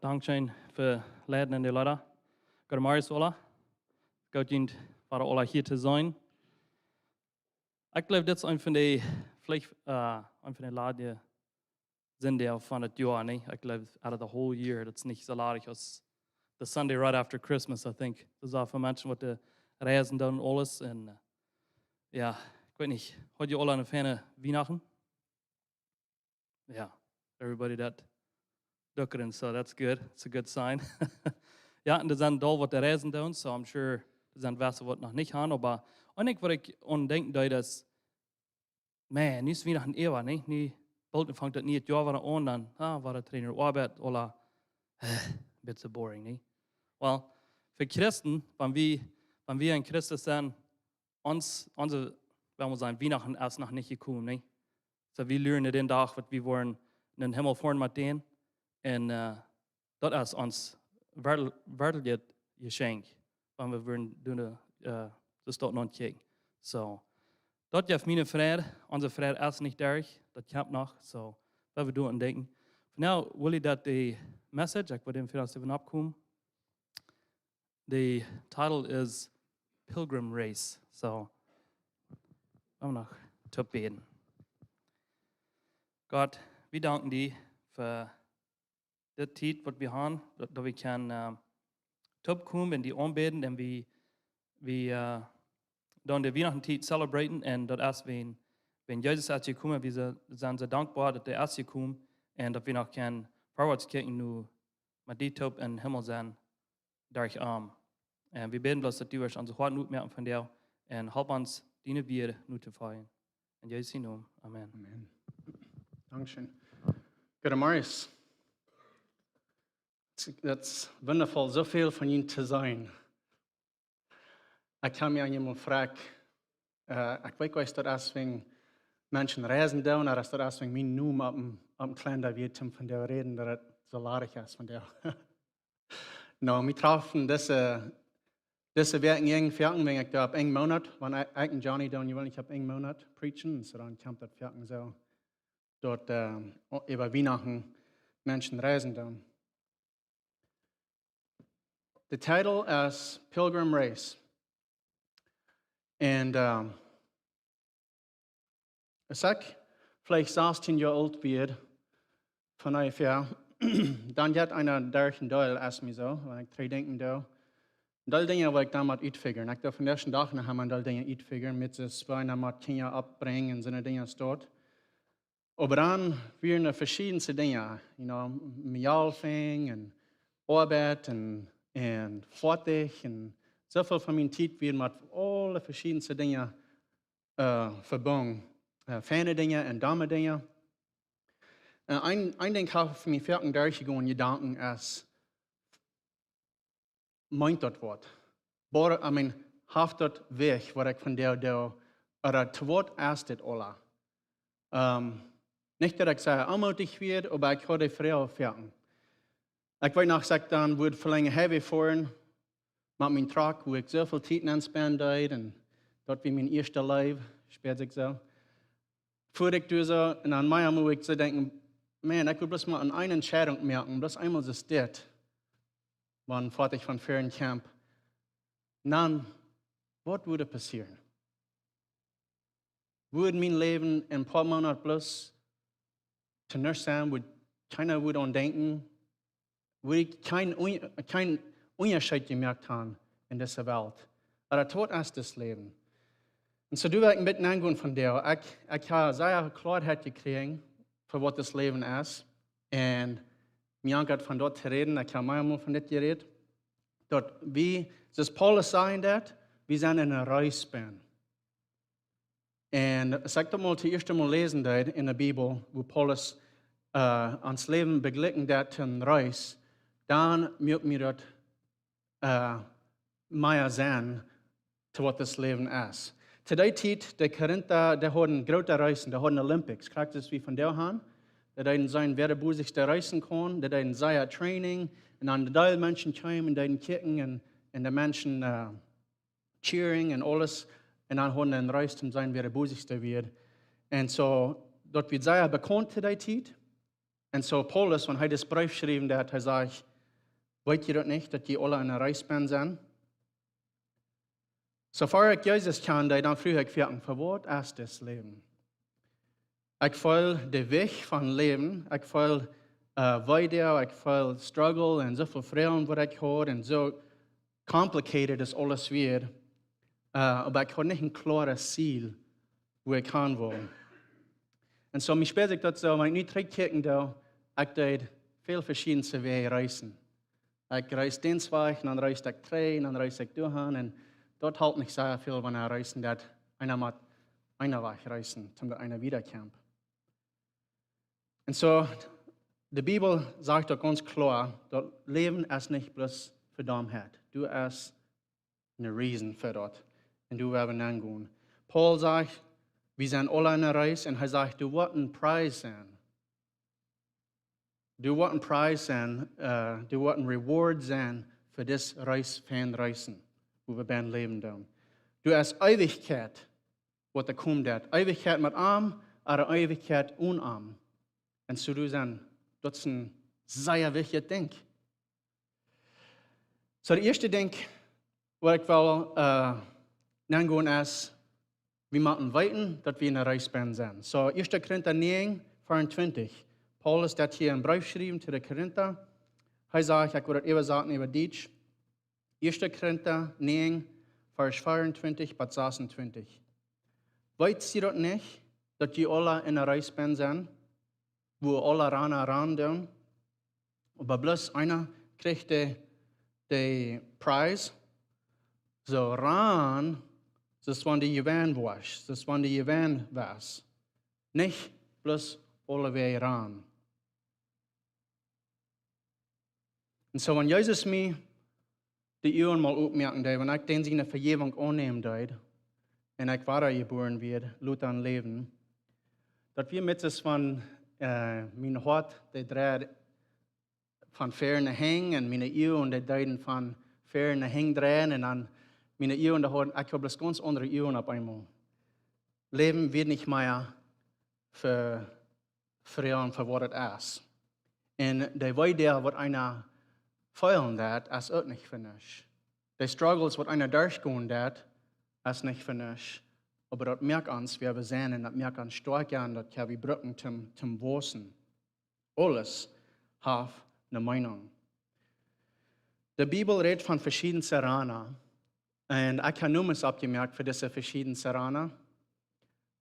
Dankeschön für Laden in die Leute. Guten Morgen, alle. Gott dient, für alle hier zu sein. Ich glaube, das ist ein von den, vielleicht, ein von den Laden, sind der von das Jahr, ne? Ich glaube, out of the whole year, das ist nicht so ladig als the Sunday right after Christmas, I think. Das ist auch für Menschen, die reisen dann alles. Und, ja, ich weiß nicht, heute alle eine feine Weihnachten? Ja, everybody that duckering, so that's good. It's a good sign. Ja, und das sind da, was der reisen tun, so I'm sure, das sind Wasser, was noch nicht haben, aber eigentlich, was ich denken da, dass, man, nicht wie nach ein Ewa, ne? Nie, bald fängt das nie, ja, war an, dann, war der Trainer Arbeit, oder, bit so boring, ne? Well, für Christen, wenn wir ein Christen sind, unsere, wenn wir sagen, Weihnachten erst noch nicht gekommen, ne? So, wir lernen den Tag, was wir wollen, in den Himmel fahren mit denen, und, das ist uns wertelt Geschenk, wenn wir würden, das dort noch kicken. So, dort gibt meine Freude, unsere Freude ist nicht durch, das kommt noch, so, was wir tun denken. Für now, Willy, that the message, ich würde empfehlen, dass wir abkommen. The title is Pilgrim Race, so, wir noch zu beten. Gott, wir danken dir für die Zeit, was wir haben, dass wir können kommen und die anbeten und wir dann die Weihnachtenzeit celebraten und das erst, wenn Jesus ist gekommen, wir sind sehr dankbar, dass er ist gekommen und dass wir noch können vorwärts gucken, nur mit die Top im Himmel sein, durch Arm. Und wir beten bloß, dass du unsere Hart mitmerken von dir und help uns, deine Bier nur zu feiern. In Jesu Namen, Amen. Amen. Dankeschön. Guten Morgen. Das ist wundervoll, so viel von Ihnen zu sein. Ich kann mir an jemanden fragen, ich weiß, dass das wegen Menschen reisen da, oder dass das wegen mein Numen auf dem Kalender wird, von der reden, dass das so ladig ist von der. No, wir trafen diese Werken irgendwie wenn ich da ab einen Monat, wenn ich und Johnny da, ich habe einen Monat preachen, so dann kommt das Werken so, dort über Weihnachten Menschen reisen da. The title is Pilgrim Race. Und als ich vielleicht 16 Jahre alt werde, von ungefähr, dann hat einer durch den Teil erst mir so, wenn ich drei denken da. Und Dinge, die ich damals uitfiguren. Ich darf von der ersten Tag nach haben all Dinge uitfiguren, mit sich zwei nach Kinder abbringen und so eine Dinge dort. Aber dann werden verschiedene Dinge, Mialfing und Arbeit und fertig und so viel von meiner Zeit wird mit alle verschiedenen Dinge verbunden. Feine Dinge und dumme Dinge. Ein Ding habe ich für mich fertig durchgegangen, Gedanken ist, meint das Wort. Aber, haft das weg, was ich von der, oder zu Wort ist das alle. Nicht, dass ich sage, anmutig wird, aber ich habe die Frau fertig. Ich weiß noch, dass ich dann würde verlängern heavy fahren, mit meinem Truck, wo ich so viel Zeit anspende, und dort wie mein erster Leben, später ich so. Fuhr ich durch so, und an meiner muss ich so denken, man, ich will bloß mal an eine Entscheidung merken, bloß einmal so steht, wann fertig von Ferien Camp. Dann, was würde passieren? Würde mein Leben in ein paar Monaten bloß zu nichts sein, würde keiner würde an denken, würde ich kein Unterschied gemerkt haben in dieser Welt. Aber tot ist das Leben. Und so du ein bisschen angehen von dir. Ich habe sehr Klarheit gekriegt, für was das Leben ist. Und mir angehört von dort zu reden, ich habe manchmal von das geredet. Dort, wie das Paulus sagen, wir sind in einer Reisbahn. Und ich sage mal zuerst einmal lesen in der Bibel, wo Paulus ans Leben begleiten hat in Reis, dann möchten wir das mehr sehen, zu was das Leben ist. Zu der Zeit, die Korinther, die haben große Reisen, die haben Olympics. Kriegt das wie von der Hand? Die haben sein, wer der busigste reisen kann, die haben sein Training, und dann die Menschen kommen, die kicken, und die Menschen cheering und alles, und dann haben sie reist, um sein, wer der busigste wird. Und so, dort wird sehr bekannt zu der Zeit. En so Paulus, wenn er das Brief geschrieben hat, er sagt, weet je dat nicht, dass die alle in einer Reisbahn sind? So vor ich Jesus kende, dann früh ich für was ist das Leben? Ich will den Weg von Leben, ich will weiter, ich will Struggle und so viel Frauen, was ich habe, und so complicated das alles wird. Aber ich habe nicht ein klares Ziel, wo ich hin will. Und so, mich später das so, wenn ich nicht zurückkriegen da, ich dort viel verschiedene Wege reisen. Ich reise den Zweig, dann reise ich 3, dann reise ich durch, und dort halt nicht sehr viel, wenn er reisen, dass einer mit einer Weg reisen, zum einer wiederkommt. Und so, die Bibel sagt doch ganz klar, dass Leben ist nicht bloß für Dummheit. Du hast eine Reason für das. Und du wirst angehen. Paul sagt, wir sind alle in der Reise, und er sagt, du wirst ein Preis sein. Du wirst ein Preis sein, du wirst ein Reward sein für das Reisen, wo wir beim Leben tun. Du hast Ewigkeit, was da kommt. Ewigkeit mit Arm, oder Ewigkeit ohne Arm. Und so du dann, das ist ein sehr wichtiges Ding. So, der erste Ding, was ich will angehen, ist, wir müssen weiten, dass wir in der Reisbahn sind. So, 1. Korinther 9, 24. Paulus hat hier einen Brief geschrieben zu den Korinther. Er sagt, ich würde das sagen über Deutsch. 1. Korinther 9, Vers 24 bis 26. Weißt ihr das nicht, dass die alle in der Reisbahn sind, wo alle ran tun? Aber bloß einer kriegt den Preis. So ran, das ist, wenn die Juwelen wasch, das ist, wenn die Juwelen was. Nicht bloß alle Wege ran. Und so, wenn Jesus mir die Uhren mal aufmerken, wenn ich den seine Vergebung annehmen darf, und ich weitergeboren werde, laut an Leben, dass wir mit uns von mein Hort, der dreht von ferne Hängen, und meine Uhren, die drehen von ferne Hängen drehen, und dann meine Uhren, ich habe das ganz andere Uhren auf einmal. Leben wird nicht mehr für Frauen, für was es ist. Und die Weide, was einer feilen dat, ist auch nicht für mich. Die Struggles, was einer durchgehen dat, ist nicht für mich. Aber das merkt uns, wer wir sind, und das merkt uns stark an, dass wir brücken zum Wachsen. Alles hat eine Meinung. Die Bibel redet von verschiedenen Serana. Und ich habe Nummern abgemerkt für diese verschiedenen Serana.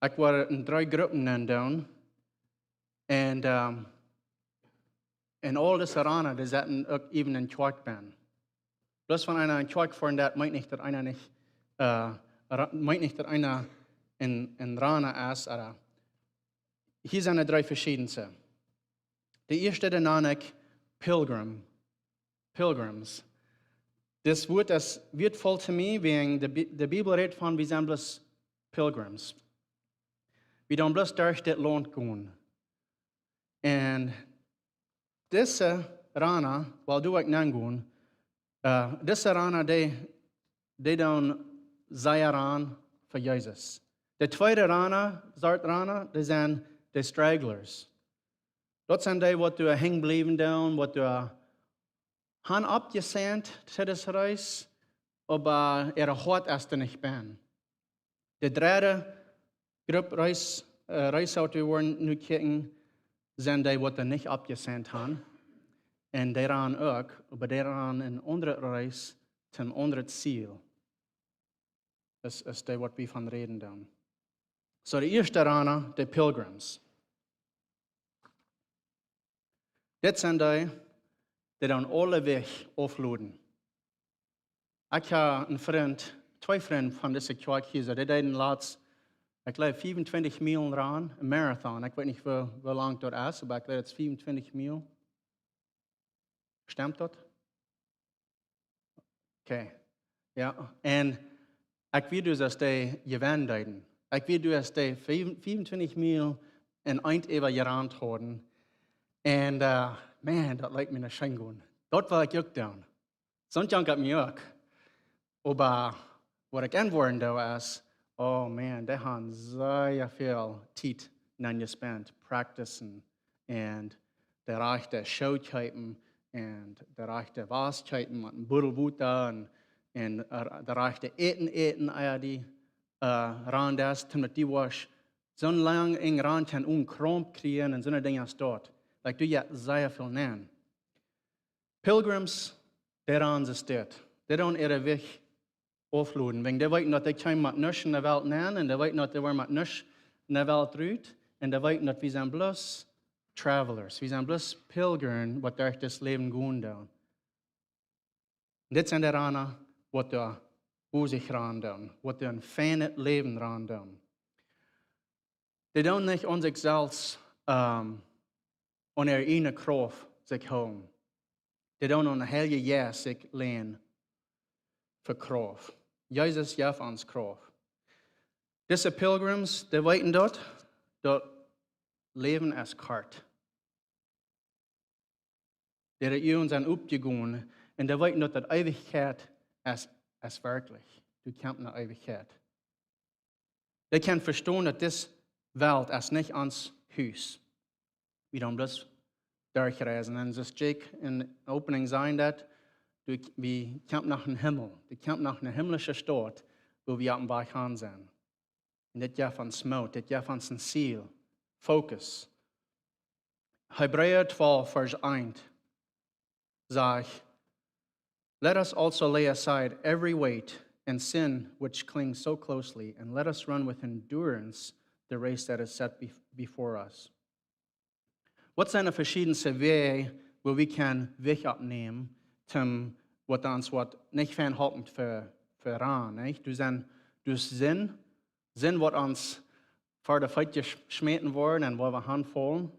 Ich war in 3 Gruppen nennen. Und all die Serana, die zaten auch eben in Kirk bin. Bloß wenn einer in Kirk fahren, das meint nicht, dass einer nicht, in Rana ist. Oder hier sind 3 verschiedene. Die erste, den nenne ich Pilgrim. Pilgrims. Das Wort, das wird voll zu mir, wegen der Bibel redet von, wir sind bloß Pilgrims. Wir don't bloß durch das Land gehen. Und diese Rana, weil du ich gehen, diese Rana, die dann sehr ran für Jesus. Die zweite Rana, die sind die Stragglers. Das sind die, die du hängen bleiben, die du han abgesandt zu das Reis, aber Hort ist nicht bin. Die dritte Gruppe Reisauto, die wir nu kicken, sind die, die nicht abgesandt haben. Und die ran auch, aber die ran in andere Reis zum anderen Ziel. Das ist die, was wir von reden dann. So, die erste Rana, die Pilgrims. Das sind die dann alle Weg aufladen. Ich habe einen Freund, 2 Freunde von dieser Kirche hier, die deden laatst, ich glaube, 25 Meilen ran, ein Marathon. Ich weiß nicht, wie lang das ist, aber ich glaube, es ist 25 Meilen. Stimmt das? Okay. Ja, und ich will, dass die gewähnt werden. Ich will, dass die 25 Meilen in ein Eber gerannt haben. Und, man, das lijkt mir eine Scheinung. Dort war ich auch down. Sonst hat mich auch. Aber was ich antworten da ist, oh man, die haben sehr viel Zeit gespendet, practicen. Und der Reich der Schautheiten und der Reich der Wahrheiten mit dem Buddelwuter und der Reich der Eten, die ran das, damit die was so lang in ran kann Kramp kriegen und so eine Dinge dort. Like du ja sehr viel nennen. Pilgrims, der an sich dort. Der an ihre Weg aufladen. Wenn der weiß, dass die kein mit nichts in der Welt nennen, und der weiß, dass der mit nichts in der Welt ruht, und der weiß, dass wir sind bloß Travelers, wir sind bloß Pilgern, was durch das Leben gehen tun. Und das sind die Rana, was da sich ran tun, was da ein feines Leben ran tun. Die tun nicht an sich selbst, an ihre eigene Kraft sich holen. Die tun an heilige Jahr sich lehnen für Kraft. Jesus gaf uns Kraft. Diese Pilgrims, die weiten dort leben als Kart. Die Jungen sind aufgegangen und die weiten dort die Ewigkeit als wirklich. Du kannst eine Ewigkeit. Die können verstehen, dass diese Welt ist nicht ans Haus. Wir haben bloß durchreisen. Und das Jake in der Opening sein, dass wir kämpfen nach dem Himmel. Wir kämpfen nach einer himmlischen Stadt, wo wir auf dem Weg hin sind. Und das gibt uns Mut, das gibt uns ein Ziel, Fokus. Hebräer 12, Vers 1 sagt, let us also lay aside every weight and sin which clings so closely, and let us run with endurance the race that is set before us. Wat zijn de verschillende wegen, wo wir können Weg abnehmen, was uns nicht fernhaltend für ran, nicht? Du Sinn, was uns vor der Feit geschmeten worden und wo wir handfallen.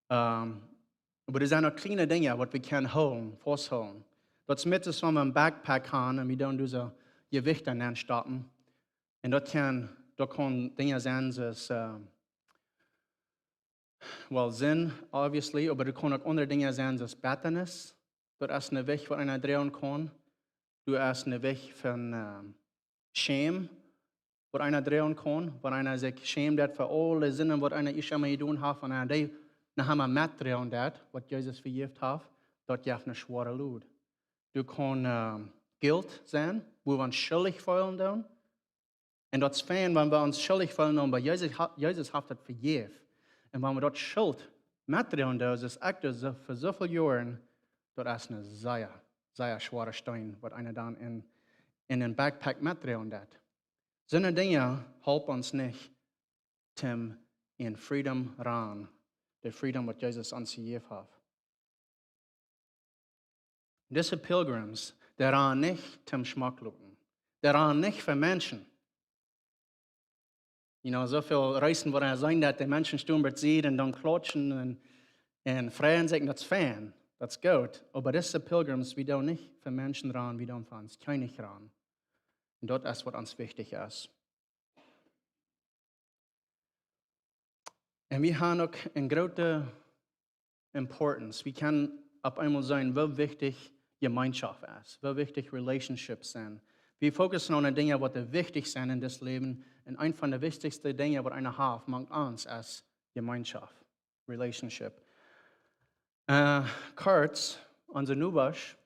Aber das sind auch kleine Dinge, die wir können holen, festhalten. Das mit ist, wenn wir einen Backpack haben und wir dann diese Gewichte anstatten. Und das kann Dinge sein, das Sinn, obviously, aber das kann auch andere Dinge sein, das Bitterness. Das ist ein Weg, wo einer drehen kann. Du hast einen Weg von Scham, wo einer drehen kann, wo einer sich schämt für alle Sinne, was einer ich einmal getan hat, und einer nachher mal mitdrehen hat, was Jesus vergibt hat, dort gibt eine schwere Lud. Du kannst Guilt sein, wo wir uns schuldig fühlen dann. Und das ist fein, wenn wir uns schuldig fühlen, aber Jesus hat das vergeben. Und wenn wir dort Schuld mitdrehen, das ist echt für so viele Jahre, das ist eine sehr schwere Stein, was einer dann in den Backpack mitdrehen hat. So eine Dinge helfen uns nicht, in Frieden ran, der Frieden, was Jesus uns gegeben hat. Diese Pilgrims, die ran nicht zum Schmacklupen, die ran nicht für Menschen. So viele Reisen, wo er sein, dass die Menschen stehen sehen und dann klatschen und freuen sich, das ist fein, das ist gut. Aber diese Pilgrims, wir tun nicht für Menschen ran, wir tun für uns keine ran. Und das ist, was uns wichtig ist. Und wir haben auch eine große Importance. Wir können auf einmal sein, wie wichtig Gemeinschaft ist, wie wichtig Relationships sind. Wir fokussieren auf Dinge, die wichtig sind in das Leben. Und eine von der wichtigsten Dinge, die einer hat, macht uns als Gemeinschaft, Relationship. Kurz, unser Nubasch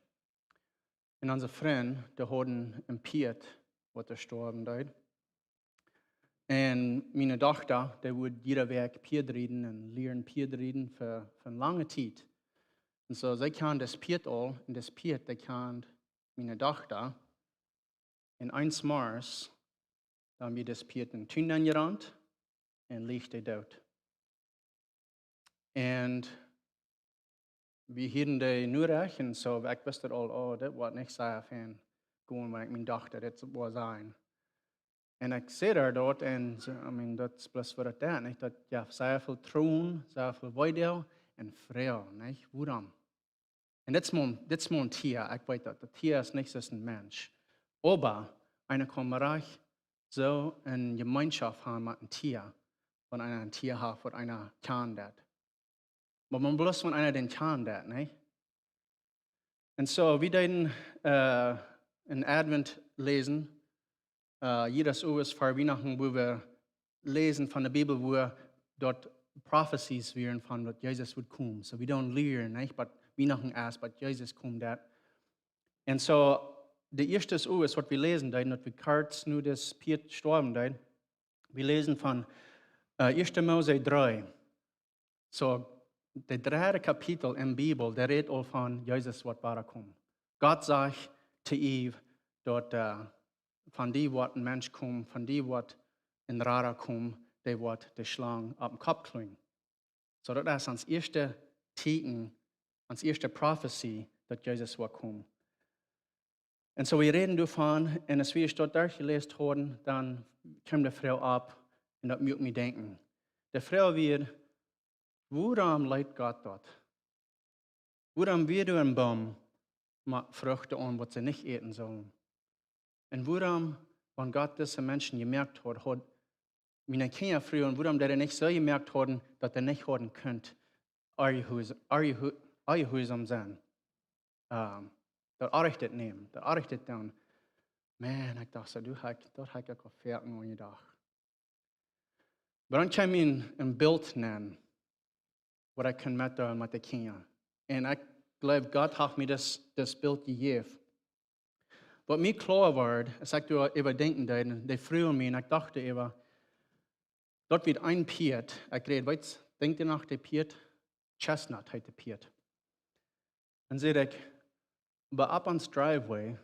und unser Freund, die hatten ein Piet, was gestorben ist. Und meine Tochter, die würde jeder Weg Piet reden und lernen Piet reden für eine lange Zeit. Und so, sie kann das Piet all, und das Piet, die kann meine Tochter in 1 Mars, da haben wir das Piet in den Tün angerannt und liegt dort. Und wir hielten die nur recht, und so, ich wusste all, das war nicht sehr fein, gehen, weil ich meine Tochter, das war sein. Und ich sehe da dort, und das ist bloß für das, nicht? Das gibt sehr viel Thron, sehr viel Weide und Freude, nicht? Woran? Und das ist mein Tier, ich weiß das. Das Tier ist nicht so ein Mensch. Aber einer kann reich so eine Gemeinschaft haben mit einem Tier, wenn einer ein Tier hat, was einer kann das. Aber man bloß, wenn einer den kann das, nicht? Und so, wir den in Advent lesen, jedes Jahr ist vor Weihnachten, wo wir lesen von der Bibel, wo dort prophecies wären von, dass Jesus wird kommen. So wir don't lehren, nicht? Aber wir noch erst, aber Jesus kommt dat. Und so, der erste ist, was wir lesen, dass wir kurz nur das Piet gestorben sind. Wir lesen von 1. Mose 3. So, der 3. Kapitel in der Bibel, der redet all von Jesus, was bara kommt. Gott sagt zu Eve, dort von die, was ein Mensch kommt, von die, was ein Rara kommt, der wird die Schlange auf den Kopf klingen. So, das ist ans erste Zeichen, ans erste Prophecy, dass Jesus wird kommen. Und so, wir reden davon, und als wir dort durchgelesen haben, dann kam die Frau ab, und das macht mich denken. Die Frau wird, woran leidet Gott dort? Woran wird ein Baum mit Früchten an, was sie nicht eten sollen? Und woran, wenn Gott diese Menschen gemerkt hat, meine Kinder früher, und woran der nicht so gemerkt haben, dass er nicht haben könnt, Arjehuisam sein. Dat arichtet nehmen, dat arichtet dan. Man, ik dacht zo, dat heb ik al 14 aan je dag. Maar dan kan je een beeld nemen, wat ik kan met de kinderen. En ik geloof, God heeft me das beeld gegeven. Wat mij klaar werd, als ik erover denken deed, die vroegen me, en ik dacht erover, dat wird ein Piet. Ik reed, weet je, denk je nog, de Piet? Chestnut heet de Piet. En zei ik, aber ab ans Driveway,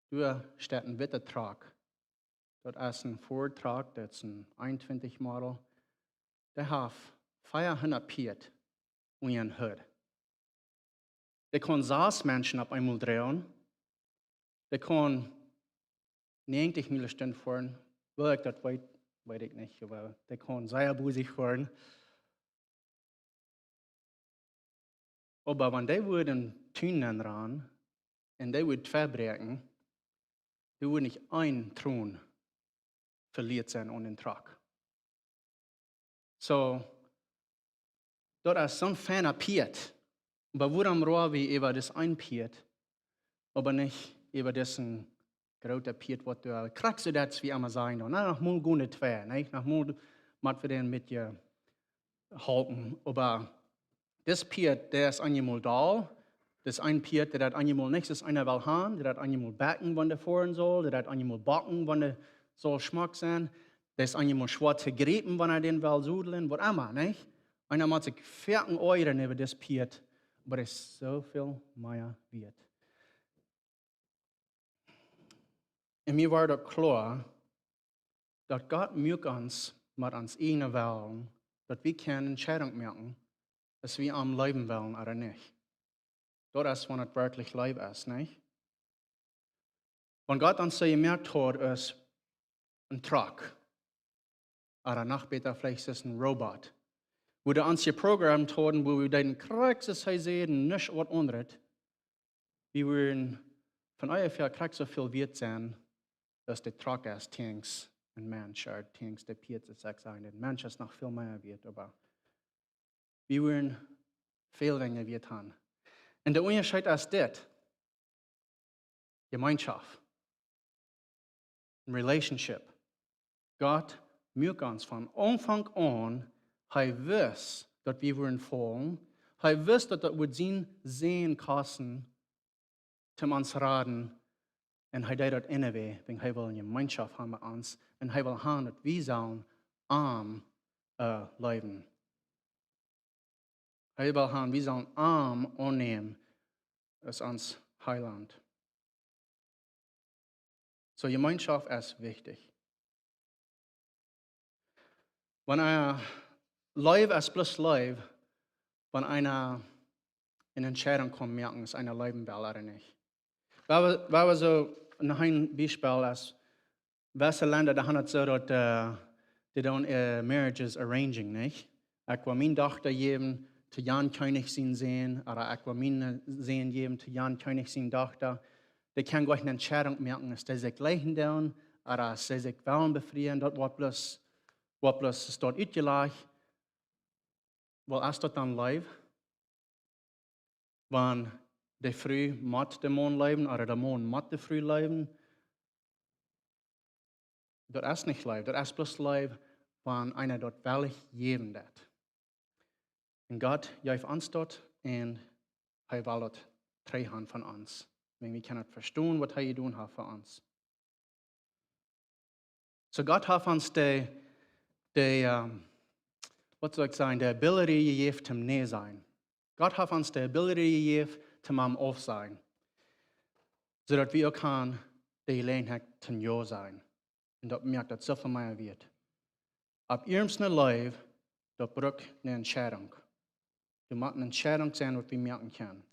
da steht ein witter Truck. Dort ist ein Ford Truck, das ist ein 21 Model. Der hat 400 Piet und einen Hut. Der kann 6 Menschen auf einmal drehen. Der kann 90 Meilen Stunden fahren. Will ich das weiß ich nicht, aber der kann sehr busig fahren. Aber wenn der würde einen Tunen ran und der würde verbrechen, der würde nicht ein Thron verliert sein an den Truck. So, dort ist so ein feiner Piet. Aber woran rohr wir über das ein Piet, aber nicht über diesen großen Piet, was du kriegst du das, wie immer sagen, nach mal gute zwei, nicht? Nach mal macht wir den mit dir halten, aber das Piet, der ist einmal da. Das ist ein Piet, der hat einmal nichts, das ist einer will haben, der hat einmal backen, wenn der fahren soll, der hat einmal backen, wenn der soll Schmack sein. Der ist einmal schwarze Gräten, wenn den will sudeln, was immer, nicht? Einer macht sich 14 Euro über das Piet, aber es ist so viel mehr wert. Und mir war doch klar, dass Gott mögt uns mit uns eigenen Willen, dass wir keine Entscheidung machen, dass wir am Leben wollen oder nicht. Das ist, wenn es wirklich Leben ist, nicht? Wenn Gott uns so gemerkt hat, ist ein Truck, oder noch besser vielleicht ist es ein Robot, wo wir uns geprogrammt haben, wo wir den Kriegs sehen, nicht was anderes, wir würden von ungefähr so viel wert sein, dass der Truck ist, Tanks, ein Mensch, oder Tanks, der Piet ist, sagen, der Mensch ist noch viel mehr wert, aber wir würden viel weniger wert haben. Und der Unterschied ist das: Gemeinschaft, ein Relationship. Gott mögt uns von Anfang an, er weiß, dass wir wollen folgen, er weiß, dass das wird sehen kosten, zum uns raten, und er tut das innewe, wenn er will eine Gemeinschaft haben mit uns, und er will haben, dass wir sollen arm leben. Er will haben, wir sollen arm annehmen als uns Heiland. So, Gemeinschaft ist wichtig. Wenn ein Leib ist bloß Leib, wenn einer in Entscheidung kommt, merken, ist einer Leben will oder nicht. War so ein Beispiel, als welche Länder da haben so, dass die dann Marriages arranging, nicht? Ich war meine Tochter geben, zu Jan König sehen, oder ich war meine sehen geben, zu Jan König sehen Tochter. Die können gleich eine Entscheidung merken, dass sie sich gleichen down, oder dass sie sich wollen befrieren, dort wird bloß ist dort uitgelegt. Weil ist das dann live? Wenn die Früh mit dem Mond leben, oder der Mond mit der Früh leben, das ist nicht live, das ist bloß live, wann einer dort welch geben dat. Und Gott gaf uns dort und er will dort treiben von uns. Wenn wir können verstehen, was er getan hat für uns. So Gott hat uns was soll ich sagen, die Ability gegeben zum Nähe sein. Gott hat uns die Ability gegeben zum am Auf sein. Sodass wir auch die Gelegenheit zum Ja sein. Und das merkt, dass so viel mehr wird. Ab ihrem Leben, da braucht eine Entscheidung. Du musst eine Entscheidung sein, was wir merken können.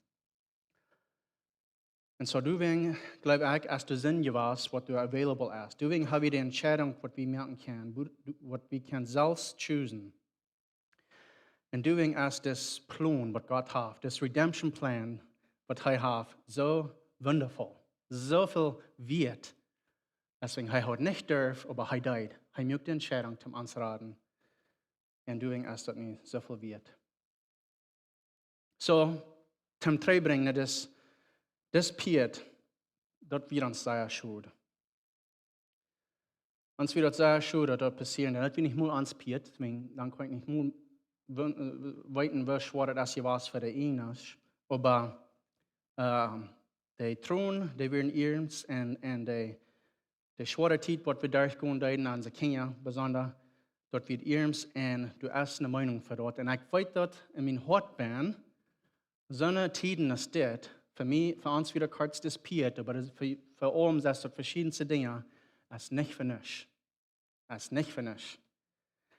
Und so deswegen glaube ich, als du Sinn warst, was du available ist. Deswegen habe ich die Entscheidung, was wir merken können, was wir können selbst chosen. Und deswegen ist das Plan, was Gott hat, das Redemption Plan, was er hat, so wundervoll, so viel wert. Deswegen er hat nicht dürfen, aber er deit. Er möchte die Entscheidung zum Ansraten. Und deswegen ist das nicht so viel wert. So, zum Treibringen, das Piet, dort wird uns sehr schuld. Uns wird das sehr schuld, dass das passiert. Das wird nicht nur ans Piet, dann kann ich nicht nur weiten, wie schwer das hier war für die Enes. Aber die Thron, die werden ihrens und die schwere Zeit, was wir durchgehen, an unsere Kinder besonders, dort wird ihrens und du hast eine Meinung für dort. Und ich weiß dort in meinem Hort bin, so eine Tiden ist das, für uns wieder kurz das Piet, aber für uns ist das verschiedenste Dinge, das ist nicht für uns. Das ist nicht für uns.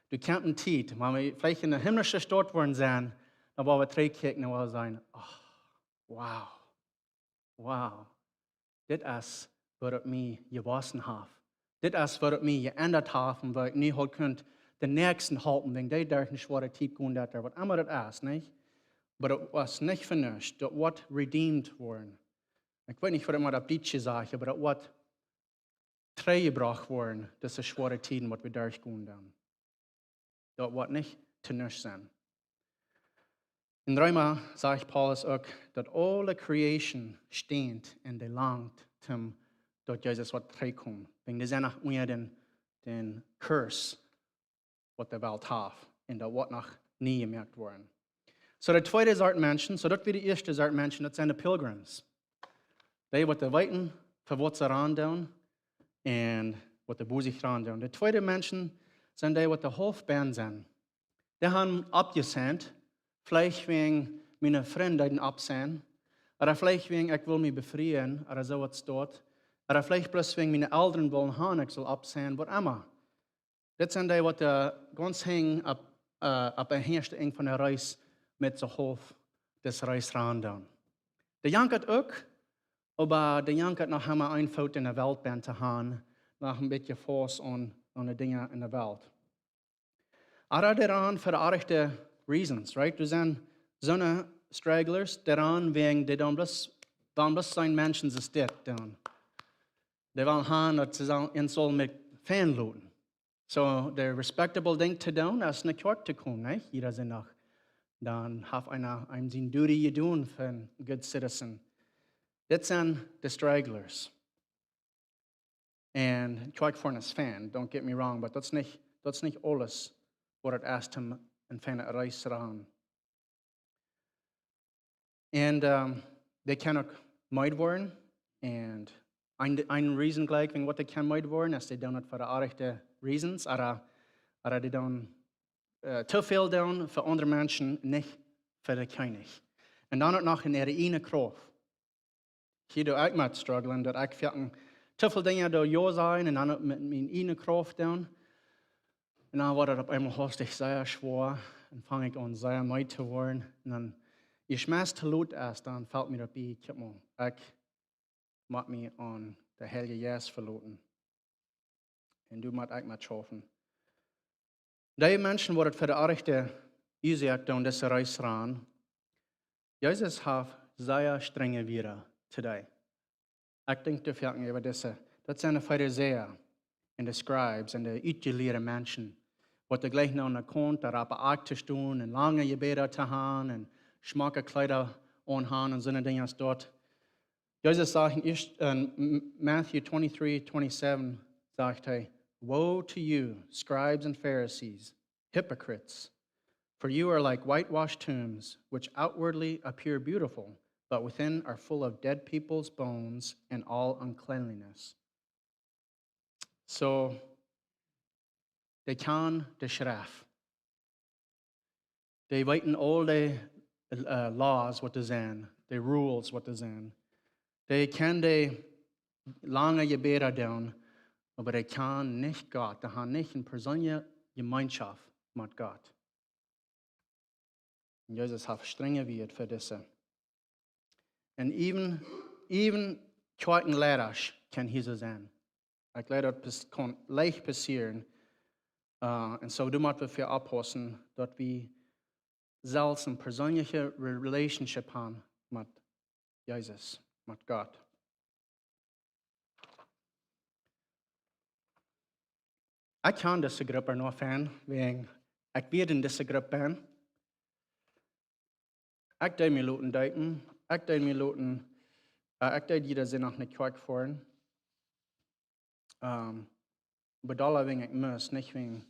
Du kannst eine Zeit, wenn wir vielleicht in der himmlischen Stadt wollen sein, dann wollen wir drei Kirchen und wir sagen, oh, wow, das ist, was mich gewaschen hat. Das ist, was mich geändert hat und was ich nicht halt könnt, den Nächsten halten, wenn die durch eine schwere Zeit gehen, was immer das ist, nicht? Aber das ist nicht für uns, das wird redeemed worden. Ich weiß nicht, was ich mal auf Deutsch sage, aber das wird freigebracht worden, das ist schwere Zeiten, was wir durchgehen dann. Das wird nicht zu uns sein. In Römer sagt Paulus auch, dass alle Creation steht und langt, dass Jesus wird zurückkommen. Wegen das ist nach den Curse, was der Welt hat. Und das wird noch nie gemerkt worden. So der zweite Sorte Menschen, so das wie die erste Sorte Menschen, das sind die Pilgrims. Die, die weiten, für was sie randern und was die Busig randern. Die zweite Menschen sind die, die Hofbahn sind. Die haben abgesandt, vielleicht wegen meiner Freunde, die absehen, oder vielleicht wegen, ich will mich befreien, oder so was dort, oder vielleicht bloß wegen meine Eltern wollen haben, ich soll absehen, was immer. Das sind die, die ganz hängen ab der Herstellung von der Reis mit so Hof des Reis randern. Der jankert auch, aber der jankert noch einmal ein Foto in der Welt zu haben, noch ein bisschen Force an die Dinge in der Welt. Aber daran für die rechten Reasons, right? Du sind so eine Stragglers, daran wegen, die dann bloß sein Menschen ist das dann. Die wollen haben, dass sie in soll mit Fan looten. So, der respectable Ding zu tun, ist nicht kort zu kommen, nicht? Jeder sind noch. Dann hat einer seine Duty getan für einen good citizen. Das sind die Stragglers. Und ich war ein Fan, don't get me wrong, aber das ist nicht alles, was es ist, um ein Fan zu reisen. Und die können auch meid werden. Und ein Reason gleich, wegen was die können meid werden, ist, die tun das für die rechten Reasons, aber die tun zu viel tun für andere Menschen, nicht für die König. Und dann noch in ihre eigene Kraft. Hier do ich mit strugglen, dass ich für zu viele Dinge da ja sein und dann mit meiner eigenen Kraft tun. Und dann war das auf einmal hostig sehr schwer und fange ich an, sehr meid zu werden. Und dann, je schmerz zu laut ist, dann fällt mir dabei, ich muss mich an der Heilige Jesus verlassen. Und du musst ich mal schaffen. Die Menschen, die für die rechte Usjagd und das Reis ran, Jesus hat sehr strenge Wege today. Ich denke, du fällt mir über das sind die Pharisäer und die Scribes und die ausgelehrten Menschen, die gleich noch an der Kont, da aber zu stehen und lange Gebete zu haben und schmacke Kleider anhaben und so eine Dinge dort. Jesus sagt in Matthew 23, 27, sagt er, Woe to you, scribes and Pharisees, hypocrites! For you are like whitewashed tombs, which outwardly appear beautiful, but within are full of dead people's bones and all uncleanliness. So, they can de schrift. They weten all the laws wat er zijn, the rules wat er zijn. They can de lange gebeden doen, aber they kan nicht Gott. Die haben nicht eine persönliche Gemeinschaft mit Gott. Und Jesus hat strenge Wert für diese. Und even kleine Lehrer kann hier so sein. Ich glaube, das kann leicht passieren. Und so du musst wir für abpassen, dass wir selbst eine persönliche Relationship haben mit Jesus, mit Gott. Ich kann diese Gruppe noch fan, wegen ich werde in dieser Gruppe bin. Ich darf mir Leuten deuten, ich darf mir Leuten, ich darf jeder Sinn auch nicht Kirche fahren. Aber da wegen ich muss, nicht wegen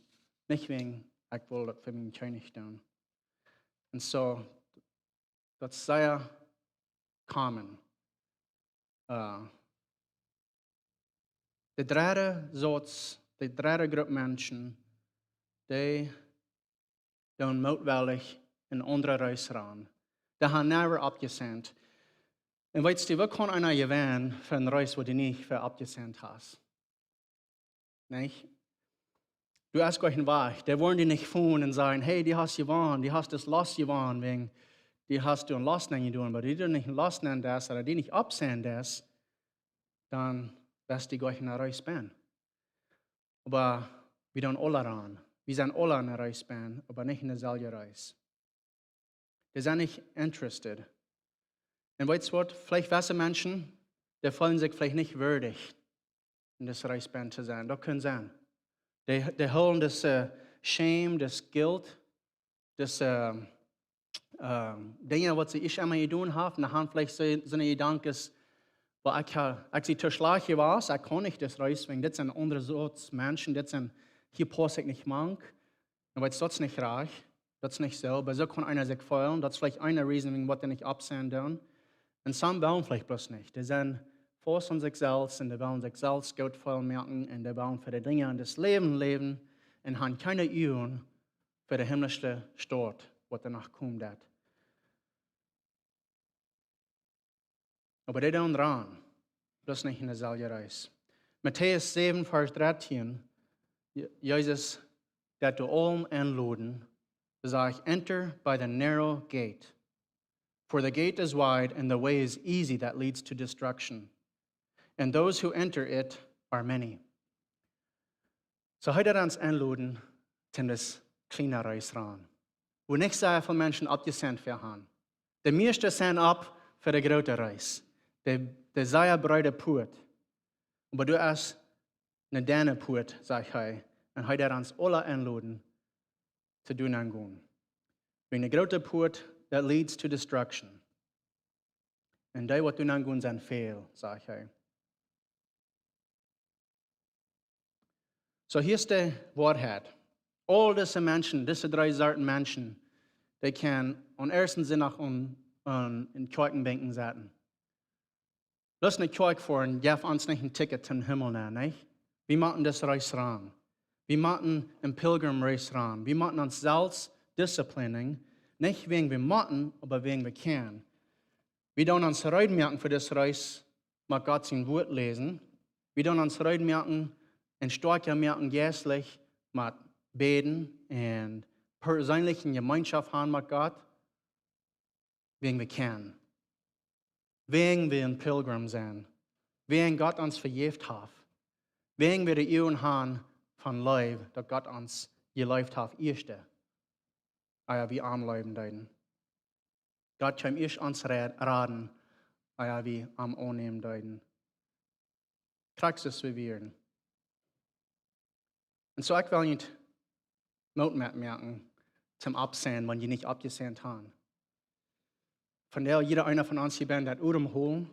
ich will das für mich nicht tun. Und so, das ist sehr common. Die dritte Gruppe Menschen, die doen motwillig een andere reis ran. Die haben never abgesendt. Und weißt du, wir können einer gewähnen für eine Reis, wo du nicht für abgesendt hast? Nicht? Du hast euch einen Weg. Die wollen die nicht fuhren und sagen, hey, die hast gewonnen, die hast das Los gewonnen, wegen die hast du ein Los nicht tun, aber die du nicht ein Los nennen das, oder die nicht absenden das, dann wirst du euch in der Reis bin. Aber wir tun alle ran. Wir sind alle in der Reis bin, aber nicht in der selben Reis. Die sind nicht interessiert. Und weißt du was? Vielleicht weiße Menschen, die fühlen sich vielleicht nicht würdig, in das Reis bin zu sein. Das kann sein. Die holen das Shame, das Guilt, das Dinge, was ich immer getan habe, und dann vielleicht so eine Gedanken, weil ich sie zu schlecht war, ich kann nicht das Reis, wegen das sind andere Sorts Menschen, das sind, hier passe ich nicht mank, und weil das ist nicht reich, das ist nicht so, aber so kann einer sich fühlen, das ist vielleicht eine Reason, wegen was die nicht absenden. Und some wollen vielleicht bloß nicht. Die sind voll von sich selbst und die wollen sich selbst gut voll merken und die wollen für die Dinge und das Leben leben und haben keine Übung für den himmlischen Staat, was danach kommt. Aber die tun ran, bloß nicht in der selben Reis. Matthäus 7, Vers 13, Jesus, that to all einladen, sagt, enter by the narrow gate. For the gate is wide and the way is easy that leads to destruction. And those who enter it are many. So heute uns einladen, in das kleine Reis ran. Wo nicht sehr viele Menschen abgesendet werden. Die meisten sind ab für die große Reis. Die sehr breite Put. Aber du hast eine dünne Put, sag ich. Und heute uns alle einladen, zu tun angehen. Wenn eine große Put, that leads to destruction. Und die, was tun angehen, sind fehl, sag ich. So hier ist die Wahrheit. All diese Menschen, diese drei Sorten Menschen, die können am ersten Sinn auch in Kirchenbänken sitzen. Lass nicht Kirche fahren, gib uns nicht ein Ticket zum Himmel nehmen, nicht? Wir machen das Reis ran. Wir machen ein Pilgrim Reis ran. Wir machen uns selbst Disciplining, nicht wegen wir machen, aber wegen wir können. Wir tun uns Freude merken für das Reis, mit Gott sein Wort lesen. Wir tun uns Freude merken und stärker merken geistlich mit Beten und persönlichen Gemeinschaft haben mit Gott, wegen wir können. Wegen wir ein Pilgrim sind. Wegen Gott uns vergeben hat. Wegen wir die Ehren haben von Leib, dass Gott uns gelebt hat, erste. Aber wir am Leben deuten. Gott kann erst uns raten, aber wir am Annehmen deuten. Praxis bewehren. Und so ich will nicht Mut merken zum Absehen, wenn die nicht abgesendet haben. Von der jeder einer von uns hier bin, das Urem holen.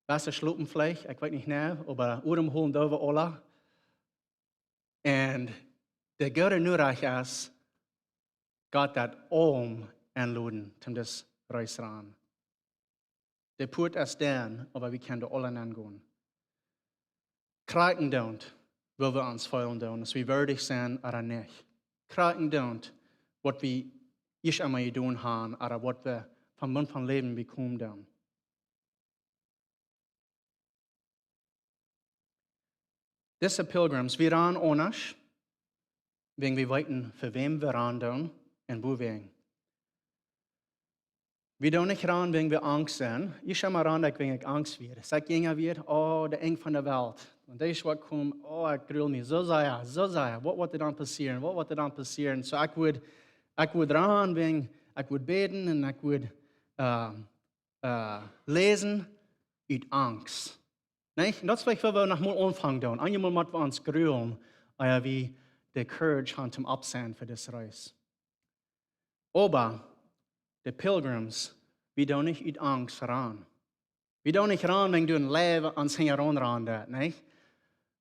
Wasser schlupen vielleicht, ich weiß nicht mehr, aber Urem holen da wir alle. En det gode Nurach is, Gott dat anluden til des reis ran. Det put es den, aber vi kan det alle angåen. Kraken don't, wil we ons feilen doen, als we waardig zijn, er niet. Kraken don't, wat we is aan mij doen gaan, er wat we van mond van leven bekomen doen. Deze pilgrims, we ran onnasch, wegen we weten, voor wem we ran doen en wo wegen. We doen niet ran, wegen we angst zijn. Je zou maar ran, wegen ik angst weer. Zeg je weer, de eng van de wereld. Want dat is wat komt, ik gril me, zo zei je. Wat wordt er dan passeren? So ik would ran, wegen, ik would beten en ik would lezen uit angst. Nee, dat is vielleicht, wat we nog mal aanvangen doen. Einmal moeten we ons gruwen, als we de courage gaan zum opzien voor deze reis. Aber de pilgrims, we doen niet uit angst ran. We doen niet ran, wegen du een leven ons heen ran dat, nee.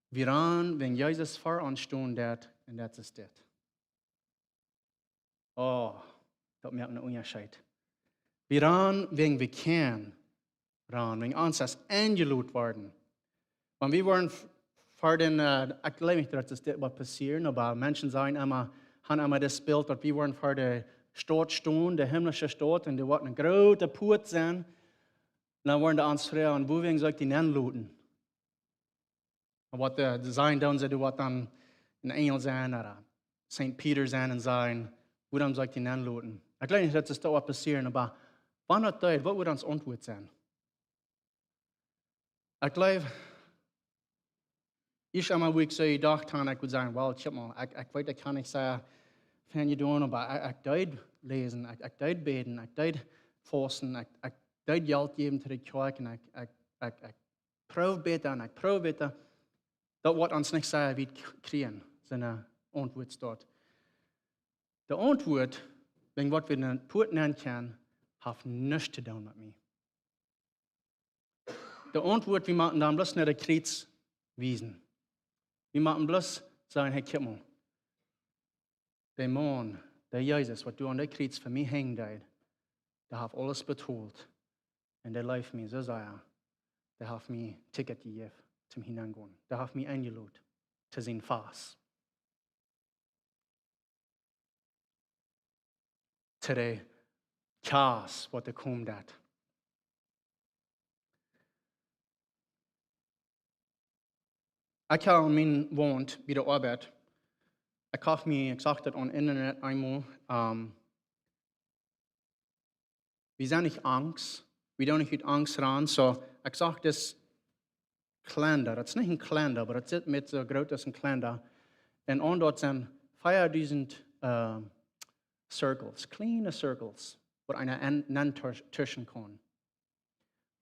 We ran, wegen Jezus voor ons stond dat, en dat is dit. Dat merkt een onderscheid. We ran, wegen we kan ran, wegen ons als aangeloot worden. Want we waren voor den, ik geloof niet dat is dit wat passieren, maar mensen zijn immer, han immer das Bild, dat we waren voor de Stadt stehen, de himmlische Stadt, en die wat een grote poort zijn. Dan waren ons vrouwen, en wo zou ik die aanloten? Wat de zijn dan, ze wat dan een engel zijn, of St. Peter zijn en zijn, wo dan zou ik die aanloten? Ik geloof niet dat is dat wat passieren, maar wanneer tijd, wat wordt ons antwoord zijn? Ik geloof, ich einmal, wo ich so gedacht habe, ich würde sagen, well, ich weiß, ich kann nicht sagen, was ich tun, aber ich deut lesen, ich deut beten, ich deut fasten, ich deut Geld geben zu der Kirche, und ich probe beten, das wird uns nicht sagen, wie wir kriegen, seine Antwort dort. Die Antwort, wenn was wir den Put nennen können, hat nichts zu tun mit mir. Die Antwort, wir machen dann bloß nicht der Kreuz wiesen. Wir machen bloß sagen, hey, guck mal, der Mann, der Jesus, was du an der Kreuz für mich hängt, der hat alles betont. Und der läuft mir so sehr, der hat mir ein Ticket gegeben zum Hineingehen. Der hat mich eingeladen zu sein Fass. Zu der Chaos, was da kommt. Ich habe mein wohnt bei der Arbeit. Ich habe mir gesagt, das on Internet einmal, wir sind nicht Angst, wir tun nicht mit Angst ran, so ich sage das Kalender, das ist nicht ein Kalender, aber das ist mit so groß als ein Kalender. Und dort sind 4000 Circles, kleine Circles, wo einer tischen kann.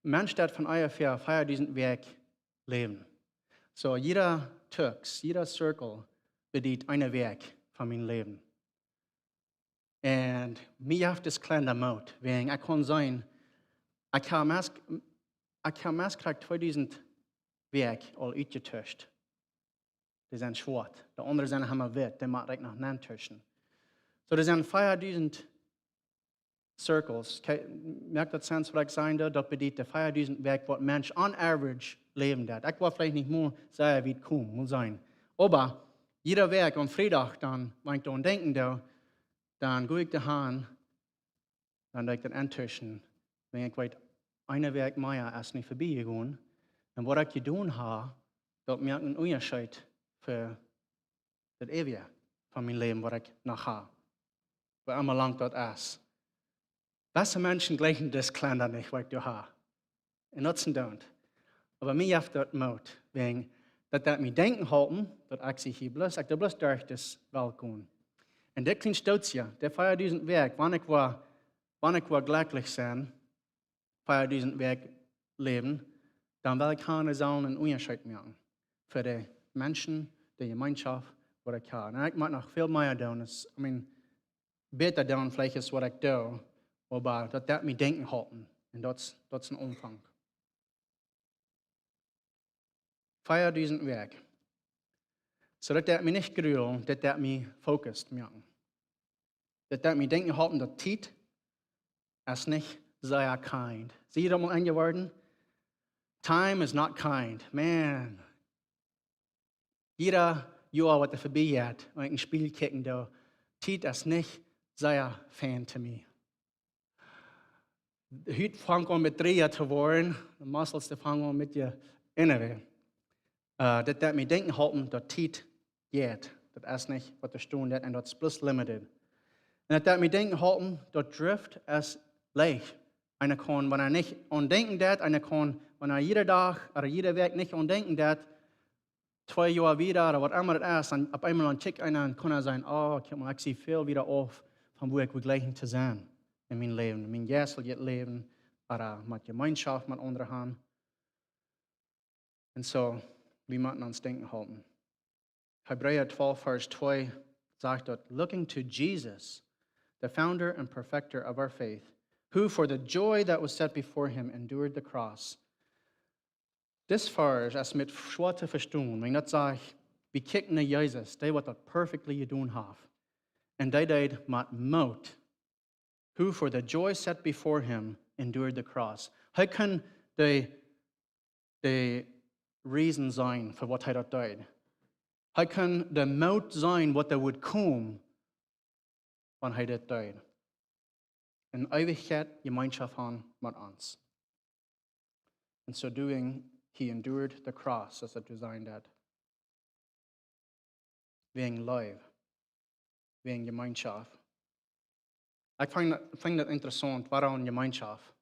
Mensch, der von ungefähr 4000 Weg leben. So, jeder Tux, jeder Circle bedient einen Weg von meinem Leben. Und mir auf das kleine Mut, wegen ich kann sein, ich habe meist 2000 Weg all uitgetuscht. Die sind schwarz. Die anderen sind haben wit, die macht ich noch nicht tuschen. So, das sind 4000 Circles. Merkt das Sens, was ich sagen da? Das bedient die 4000 Weg, was Mensch on average leben hat. Ich will vielleicht nicht mehr sagen, wie es kommt, muss sein. Aber jeder Weg am Freitag, dann, wenn ich daran denken da, dann gehe ich daheim, dann denke ich dann antuschen, wenn ich weiß, einer Weg mehr ist nicht vorbeigegangen. Und was ich getan habe, das merkt einen Unterschied für das Ewige von meinem Leben, was ich noch habe. Weil immer lang das ist. Welche Menschen gleichen das Kleiner nicht, was ich habe? Und das sind don't. Aber mir hat das Mut, wegen, dass mir denken halten, dass ich sich hier bloß durch das Welt gehen. Und das klingt stolz ja, der 4000 Weg, wann ich war glücklich sein, 4000 Weg leben, dann will ich keine Sachen einen Unterschied machen. Für die Menschen, die Gemeinschaft, was ich habe. Und ich mag noch viel mehr tun, besser tun vielleicht ist, was ich tue, aber dass mir denken halten. Und das ist ein Umfang. 4000 Weg. So dat mich nicht gruwel, dat mich focust machen. Dat mich denken halten, dat Tiet is nicht sehr kind. Zie je dat mal eingeworfen? Time is not kind. Man. Jeder Jahr, was vorbei geht, wenn ich ein Spiel kicken da, Tiet is nicht sehr fan zu mir. Heute fangen wir mit 3 zu werden, die Muscles fangen an mit dir innere. Dat mich denken halten, dat Tiet geht. Das ist nicht, was da steht, und das ist bloß limited. Und dat mich denken halten, dat drift ist leicht. Einer kann, wenn nicht andenken dat, einer kann, wenn jeder Tag oder jeder Weg nicht andenken dat, 2 Jahre wieder oder was immer das ist, und auf einmal ein Check einer kann sagen, oh, ich sehe viel wieder auf, von wo ich gleich zu sein in meinem Leben. In meinem geistlichen Leben oder mit Gemeinschaft mit anderen haben. Und so, wir müssen uns denken halten. Hebräer 12, Vers 2 sagt dort, looking to Jesus, the founder and perfecter of our faith, who for the joy that was set before him endured the cross. Das Vers ist mit schwer zu verstehen, wenn ich sage, wir kicken nach Jesus, der was das perfectly getan hat. Und der did mit Mut, who for the joy set before him endured the cross. How kann the reason sein für was er did? How kann der Mut sein, was er would come, wenn er das did? In Ewigkeit Gemeinschaft haben mit uns. And so doing, he endured the cross as it designed that. Wegen Liebe, wegen Gemeinschaft. Ich finde das interessant, warum Gemeinschaft?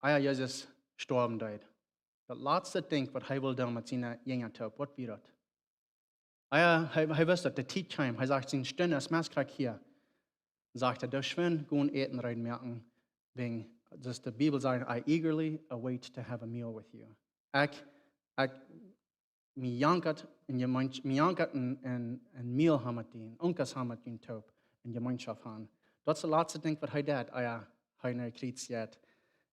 Als Jesus gestorben ist. Das letzte Ding, was er will tun mit seinen Jüngern, was wird das? Er wusste, der Zeit kam. Er sagt, seine Stunde ist Messkrieg hier. Sagt er, der Schwinn, gehen eten rein merken, wegen, dass die Bibel sagt, I eagerly await to have a meal with you. Mir jankert ein Meal haben mit ihnen, Unkas haben mit ihnen taub, in Gemeinschaft haben. Das ist das letzte Ding, was er tut, er nicht kriegt jetzt.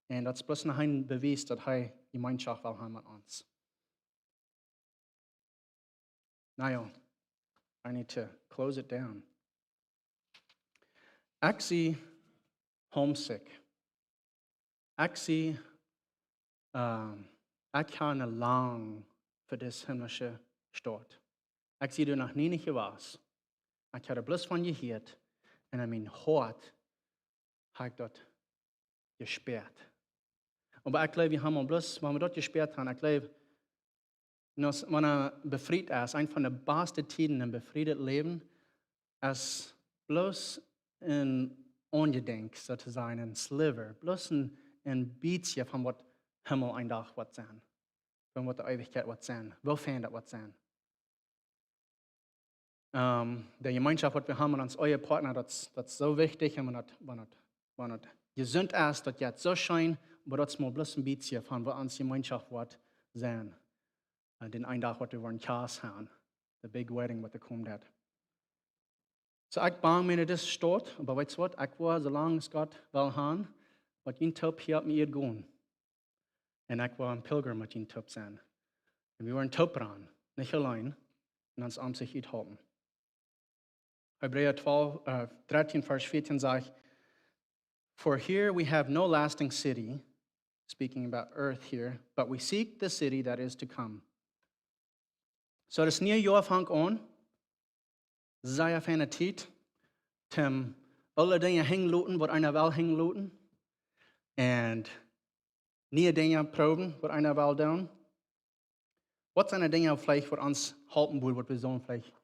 Und das ist bloß ein Beweis, dass er Gemeinschaft will haben mit uns. Now, I need to close it down. Ich sehe homesick. Ich sehe, ich kann lang für das himmlische Stadt. Ich sehe noch nie nicht was. Ich habe bloß von gehört und in mein Hort habe ich dort gesperrt. Aber ich glaube, wir haben bloß, wenn wir dort gesperrt haben, ich glaube, wenn befriedet ist, ein von den besten Tiden im befriedeten Leben, ist bloß ein Ungedenk sozusagen, ein Sliver, bloß ein bisschen von was Himmel ein Tag wird sein, von was die Ewigkeit wird sein, wofern das wird sein. Der Gemeinschaft, die wir haben mit uns, euer Partner, das ist so wichtig, und wenn das gesund ist, das jetzt so schön, aber das ist mal bloß ein bisschen von was uns Gemeinschaft wird sein. Den einen Tag, was wir wollen, Chaos haben, the big wedding, was da kommt hat. So ich bang mir das steht, aber weißt du was, ich war, solange es Gott will haben, was ihn top hier mit ihr gehen. Und ich war ein Pilgrim mit ihn top sein. Und wir waren top dran, nicht allein, und uns am sich halten. Hebräer 13, Vers 14 sagt, for here we have no lasting city, speaking about earth here, but we seek the city that is to come. So das neue Jahr fängt an, sehr feine Zeit, alle Dinge hängen lassen, was einer will hängen lassen, und neue Dinge proben, was einer will tun. Was sind die Dinge vielleicht, was uns halten will, was wir sollen vielleicht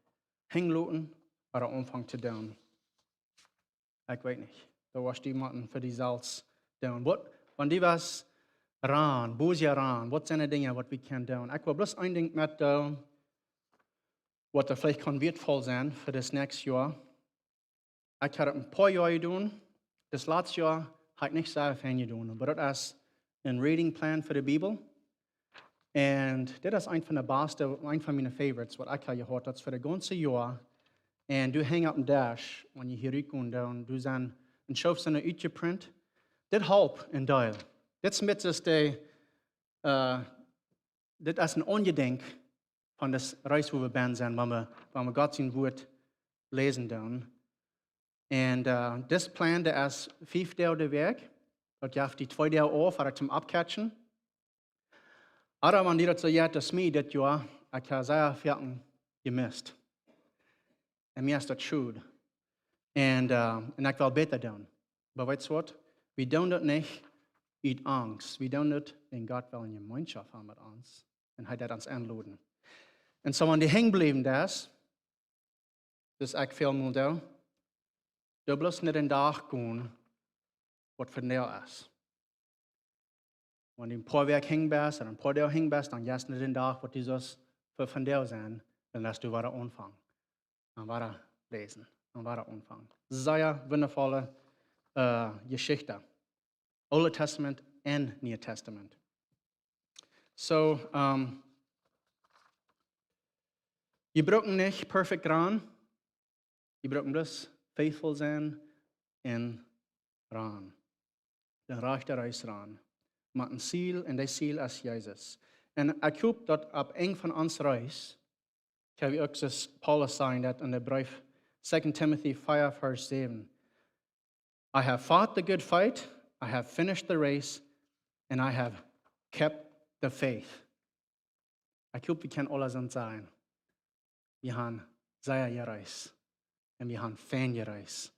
hängen lassen oder anfangen zu tun? Ich weiß nicht. Da was die Matten für die Salz tun. Wenn die was ran, böse ran, was sind die Dinge, was wir können tun? Ich will bloß ein Ding mit tun, was da vielleicht kann wertvoll sein für das nächste Jahr. Ich habe ein paar Jahre getan. Das letzte Jahr habe ich nicht sehr viel getan. Aber das ist ein Reading Plan für die Bibel. Und das ist ein von den besten, ein von meinen Favorites, was ich habe gehört habe für das ganze Jahr. Und du hängst auf dem Dash, wenn du hier reinkommst, und du schaust eine Uitgeprint. Das hilft in Teil. Das ist ein Ungedenk von das Reis, wo wir ben sind, wenn wir Gott sein Wort lesen dann. Und das Plan, der ist 5 Tage der Weg. Dat je die 2 Tage auf, voor zum Abcatchen. Aber wenn die dat so jat, dass mir das Jahr, ich habe sehr viel gemisst. Und mir ist das schuld. Und ich will besser tun. Aber weißt du was? Wir tun das nicht mit Angst. Wir tun das, wenn Gott will eine Gemeinschaft haben mit uns. Und hat uns anladen. Und so, wenn die hängen bleiben, das ist ich viel mal da. Du bloß nicht den Tag gehen, was für dir ist. Wenn du ein paar Werk hängen bist, oder ein paar Tage hängen bist, dann gehst du nicht den Tag, was Jesus für von dir sein, dann lässt du weiter anfangen. Dann weiter lesen, dann weiter anfangen. Sehr wundervolle Geschichte. Old Testament und New Testament. So, wir brauchen nicht perfekt ran. Wir brauchen das faithful sein und ran. Den Reich der Reis ran. Mit ein Ziel, und das Ziel ist Jesus. Und ich glaube, dass ab eng von uns Reis, ich habe auch das Paulus sagen, dass in der Brief 2 Timothy 4, Vers 7, I have fought the good fight, I have finished the race, and I have kept the faith. Ich glaube, wir können alle sagen, wir haben sehr gereist. Und wir haben Fan gereist.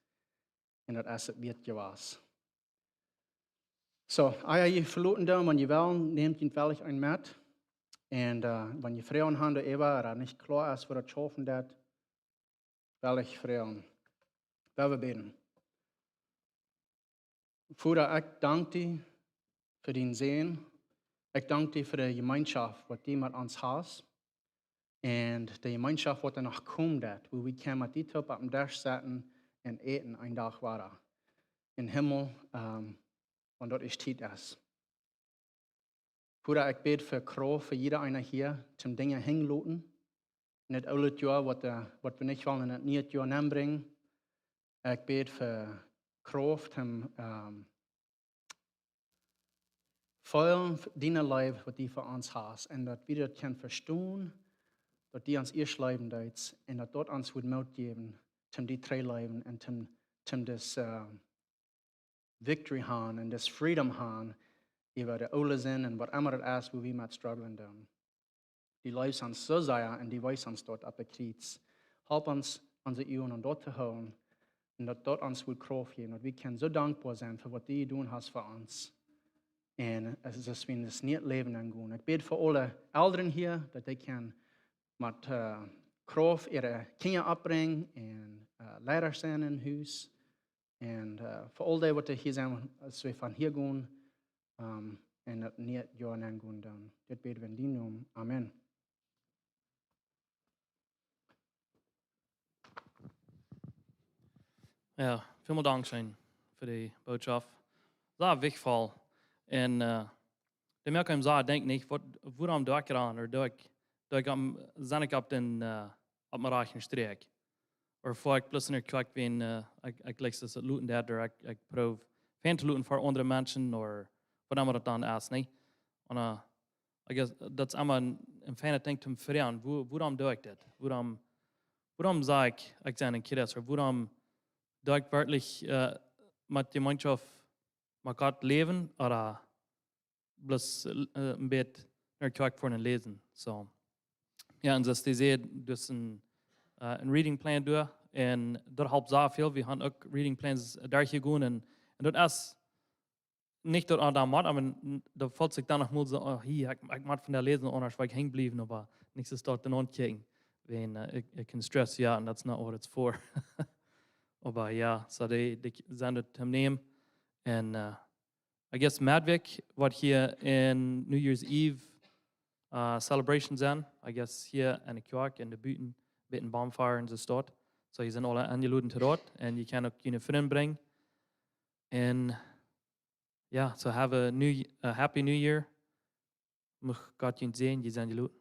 Und das ist es gewesen. So, je verloren da, wenn ihr will, nehmt ihn vielleicht ein mit. Und wenn ihr Frauen habt, oder nicht klar ist, wo das schaffen wird, will ich Frauen. Will wir beten. Vater, ich danke dir für den Sehen. Ich danke dir für die Gemeinschaft, die du mit uns hast. Und die Gemeinschaft, die noch kommt, wo wir können mit dir auf dem Tisch sitzen und eten ein Tag weiter. Im Himmel, und dort ist Zeit ist. Vater, ich bete für Kraft für jeder einer hier, zum Dinge hinloten. Nicht alles Jahr, was wir nicht wollen, nicht nie Jahr anbringen. Ich bete für Kraft, zum vollen deiner Leib, was die für uns hast. Und dass wir das können verstehen, dass die uns ihr Leben deut, und dass dort uns wird Mut geben, zum die drei Leben und zum das Victory haben und das Freedom haben, über die Ole sind und was immer das ist, wo wir mit strugglen tun. Die Leute sind so sehr und die weiß uns dort ab der Kreuz. Help uns, unsere Ohren dort zu holen und dass dort uns wird Kraft geben. Und wir können so dankbar sein für was die tun hast für uns. Und es ist, dass wir das nicht Leben angehen. Ich bete für alle Eltern hier, dass die können mit Kraft ihre Kinder abbringen und Lehrer sein im Haus. Und für all die, die hier sind, als wir von hier gehen, und das nicht Jahren angehen dann. Das beten wir in deinem Namen. Amen. Ja, vielen Dank schön für die Botschaft. Sehr wichtig. Und de merk hem zo, denk niet, waarom doe ik eraan? Of doe ik zin ik op op mijn eigen streek? Of voor ik plus in kwijt ben, ik lees het looten daar, ik probeer fan te looten voor andere mensen, of wat dan dan is, niet? En I guess dat is allemaal een fijne ding te veranderen. Waarom doe ik dit? Waarom zeg ik zijn een keer, of waarom doe ik werkelijk met die Mannschaft, met Gott leven, oder bloß ein bisschen naar Kerk voor lezen. So. Ja, en zoals die zei, dus een reading plan doen. En dat helpt zo veel. We hebben ook reading plans daar gegaan. En dat is niet door aan maar, maar dat valt zich dan nog mal zo, oh, hier, ik moet van daar lezen, anders waar ik heen blijven, maar niks is dat dan aankijken. Ik kan stress, ja, en dat is niet wat het voor. Maar ja, so die zijn het hem nemen. En I guess Madvik, wat hier in New Year's Eve celebrations zijn. I guess hier in de kerk in de buiten, bitten bonfire en zo staat. So je zijn alle aangeloden te dort. En je kan ook je vrienden brengen. En ja, so have a happy new year. Mag God je zien, je zijn geloed.